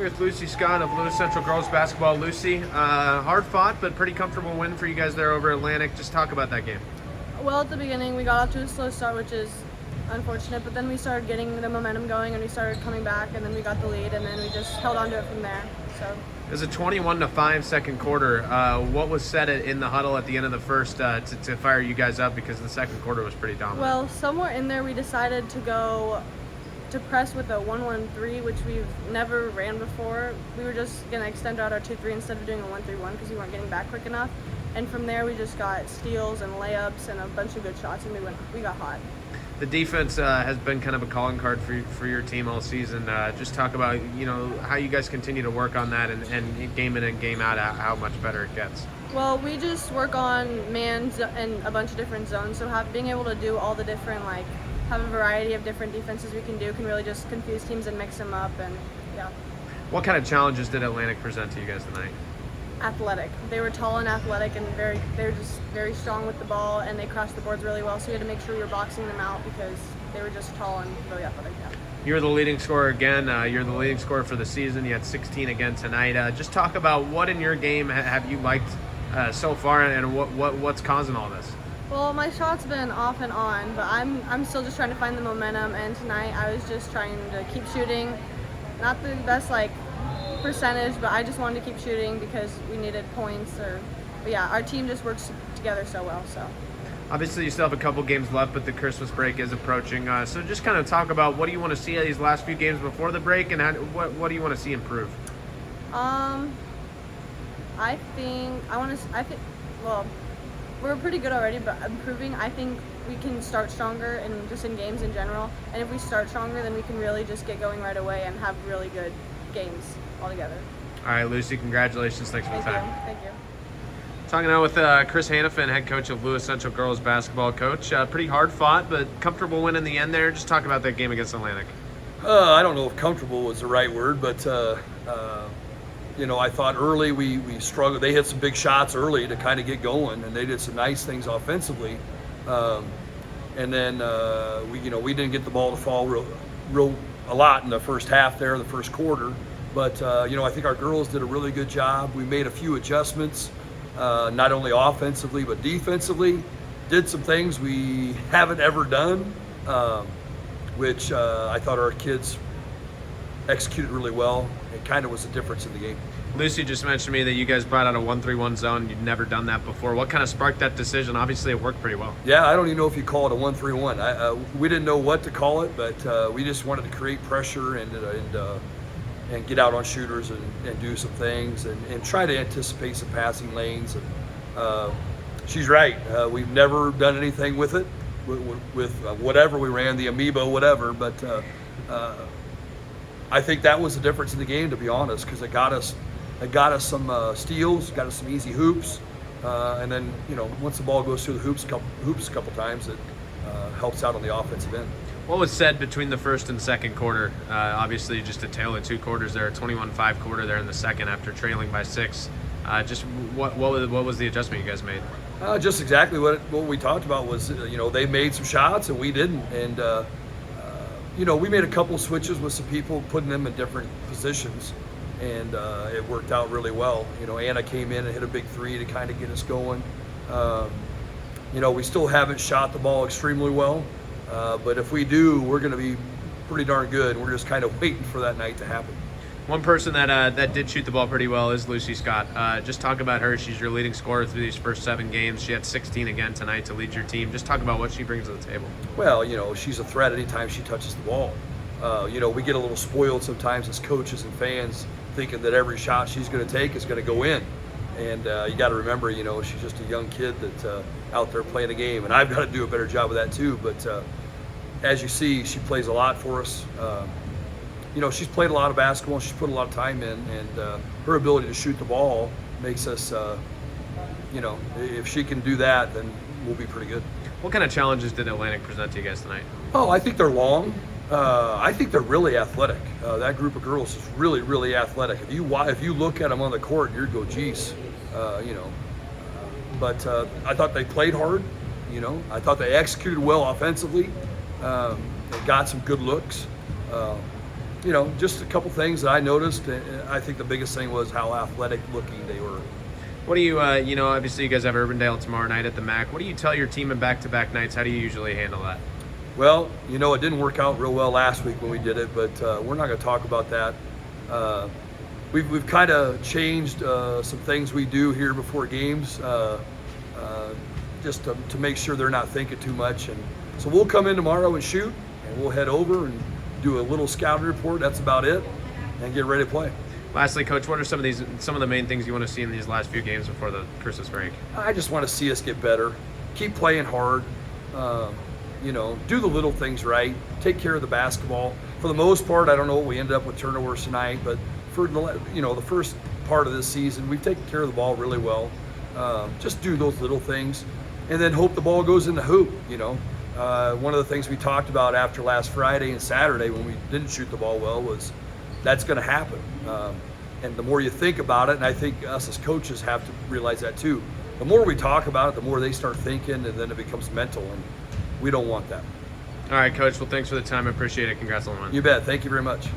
Here with Lucy Scott of Lewis Central Girls Basketball. Lucy, hard fought, but pretty comfortable win for you guys there over Atlantic. Just talk about that game. Well, at the beginning, we got off to a slow start, which is unfortunate, but then we started getting the momentum going and we started coming back, and then we got the lead, and then we just held on to it from there. So it was a 21-5 second quarter. What was said in the huddle at the end of the first to fire you guys up, because the second quarter was pretty dominant? Well, somewhere in there we decided to go to press with a 1-1-3, which we've never ran before. We were just going to extend out our 2-3 instead of doing a 1-3-1 because we weren't getting back quick enough. And from there we just got steals and layups and a bunch of good shots, and we got hot. The defense has been kind of a calling card for your team all season. Just talk about how you guys continue to work on that, and game in and game out, how much better it gets. Well, we just work on mans and a bunch of different zones, so being able to do all the different, have a variety of different defenses we can do can really just confuse teams and mix them up, and yeah. What kind of challenges did Atlantic present to you guys tonight? Athletic. They were tall and athletic, and they were just very strong with the ball, and they crossed the boards really well, so we had to make sure we were boxing them out because they were just tall and really athletic. Yeah. You're the leading scorer again. You're the leading scorer for the season. You had 16 again tonight. Just talk about what in your game have you liked so far, and what's causing all this? Well, my shot's been off and on, but I'm still just trying to find the momentum, and tonight I was just trying to keep shooting. Not the best percentage, but I just wanted to keep shooting because we needed points. But yeah, our team just works together so well. So obviously you still have a couple games left, but the Christmas break is approaching. So just kind of talk about what do you want to see at these last few games before the break, and what do you want to see improve? I think well, we're pretty good already, but improving. I think we can start stronger and just in games in general. And if we start stronger, then we can really just get going right away and have really good games altogether. All right, Lucy, congratulations. Thanks for the time. Thank you. Talking now with Chris Hannafin, head coach of Lewis Central Girls Basketball. Coach, pretty hard fought, but comfortable win in the end there. Just talk about that game against Atlantic. I don't know if comfortable was the right word, but I thought early we struggled. They hit some big shots early to kind of get going, and they did some nice things offensively. And then we didn't get the ball to fall real a lot in the first half there, the first quarter. But I think our girls did a really good job. We made a few adjustments, not only offensively but defensively. Did some things we haven't ever done, which I thought our kids executed really well. It kind of was the difference in the game. Lucy just mentioned to me that you guys brought out a 1-3-1 zone. You'd never done that before. What kind of sparked that decision? Obviously, it worked pretty well. Yeah, I don't even know if you call it a 1-3-1. We didn't know what to call it, but we just wanted to create pressure and get out on shooters and do some things and try to anticipate some passing lanes. And she's right. We've never done anything with it, with whatever we ran, the amoeba, whatever. But I think that was the difference in the game, to be honest, because it got us some steals, got us some easy hoops, and then once the ball goes through the hoops a couple times, it helps out on the offensive end. What was said between the first and second quarter? Obviously, just a tale of two quarters there, a 21-5 quarter there in the second after trailing by 6. Just what was the adjustment you guys made? Just exactly what we talked about was, they made some shots and we didn't, and we made a couple switches with some people, putting them in different positions, and it worked out really well. Anna came in and hit a big 3 to kind of get us going. We still haven't shot the ball extremely well, but if we do, we're going to be pretty darn good. We're just kind of waiting for that night to happen. One person that did shoot the ball pretty well is Lucy Scott. Just talk about her. She's your leading scorer through these first 7 games. She had 16 again tonight to lead your team. Just talk about what she brings to the table. Well, she's a threat anytime she touches the ball. We get a little spoiled sometimes as coaches and fans, thinking that every shot she's going to take is going to go in. And you got to remember, she's just a young kid that's out there playing a game. And I've got to do a better job of that too. But as you see, she plays a lot for us. She's played a lot of basketball. She's put a lot of time in. And her ability to shoot the ball makes us, if she can do that, then we'll be pretty good. What kind of challenges did Atlantic present to you guys tonight? Oh, I think they're long. I think they're really athletic. That group of girls is really, really athletic. If you look at them on the court, you'd go, geez, But I thought they played hard. I thought they executed well offensively. They got some good looks. just a couple things that I noticed. I think the biggest thing was how athletic looking they were. What do you, obviously you guys have Urbandale tomorrow night at the MAC. What do you tell your team in back-to-back nights? How do you usually handle that? Well, it didn't work out real well last week when we did it, but we're not going to talk about that. We've kind of changed some things we do here before games, just to make sure they're not thinking too much. And so we'll come in tomorrow and shoot, and we'll head over and do a little scouting report. That's about it, and get ready to play. Lastly, Coach, what are some of the main things you want to see in these last few games before the Christmas break? I just want to see us get better, keep playing hard, do the little things right, take care of the basketball. For the most part, I don't know what we ended up with turnovers tonight, but for the first part of this season, we've taken care of the ball really well. Just do those little things, and then hope the ball goes in the hoop. One of the things we talked about after last Friday and Saturday when we didn't shoot the ball well was that's going to happen. And the more you think about it, and I think us as coaches have to realize that too, the more we talk about it, the more they start thinking, and then it becomes mental, and we don't want that. All right, Coach. Well, thanks for the time. I appreciate it. Congrats on the win. You bet. Thank you very much.